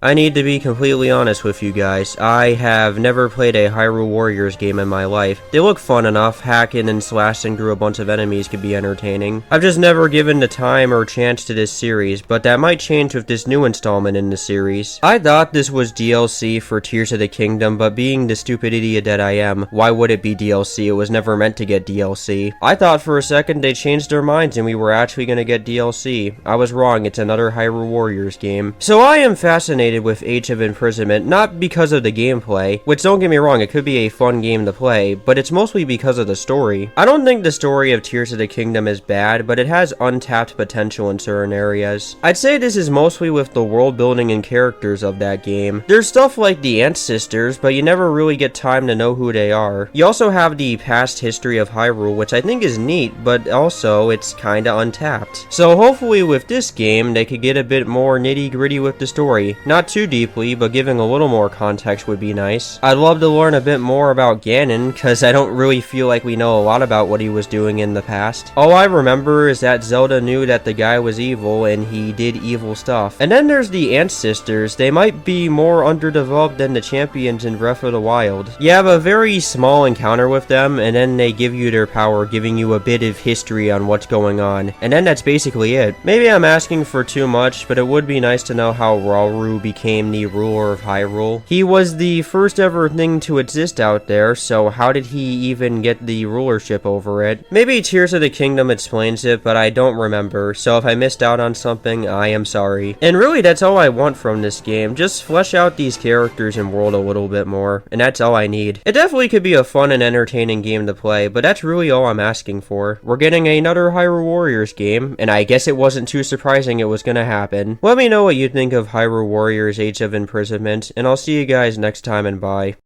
I need to be completely honest with you guys. I have never played a Hyrule Warriors game in my life. They look fun enough, hacking and slashing through a bunch of enemies could be entertaining. I've just never given the time or chance to this series, but that might change with this new installment in the series. I thought this was DLC for Tears of the Kingdom, but being the stupid idiot that I am, why would it be DLC? It was never meant to get DLC. I thought for a second they changed their minds and we were actually gonna get DLC. I was wrong, it's another Hyrule Warriors game. So I am fascinated with Age of Imprisonment, not because of the gameplay, which don't get me wrong, it could be a fun game to play, but it's mostly because of the story. I don't think the story of Tears of the Kingdom is bad, but it has untapped potential in certain areas. I'd say this is mostly with the world building and characters of that game. There's stuff like the Ant Sisters, but you never really get time to know who they are. You also have the past history of Hyrule, which I think is neat, but also it's kinda untapped. So hopefully with this game, they could get a bit more nitty gritty with the story. Not too deeply, but giving a little more context would be nice. I'd love to learn a bit more about Ganon, cause I don't really feel like we know a lot about what he was doing in the past. All I remember is that Zelda knew that the guy was evil and he did evil stuff. And then there's the Ant Sisters. They might be more underdeveloped than the champions in Breath of the Wild. You have a very small encounter with them, and then they give you their power, giving you a bit of history on what's going on. And then that's basically it. Maybe I'm asking for too much, but it would be nice to know how Hyrule became the ruler of Hyrule. He was the first ever thing to exist out there, so how did he even get the rulership over it? Maybe Tears of the Kingdom explains it, but I don't remember, so if I missed out on something, I am sorry. And really, that's all I want from this game. Just flesh out these characters and world a little bit more, and that's all I need. It definitely could be a fun and entertaining game to play, but that's really all I'm asking for. We're getting another Hyrule Warriors game, and I guess it wasn't too surprising it was gonna happen. Let me know what you think of Hyrule Warriors Age of Imprisonment, and I'll see you guys next time, and bye.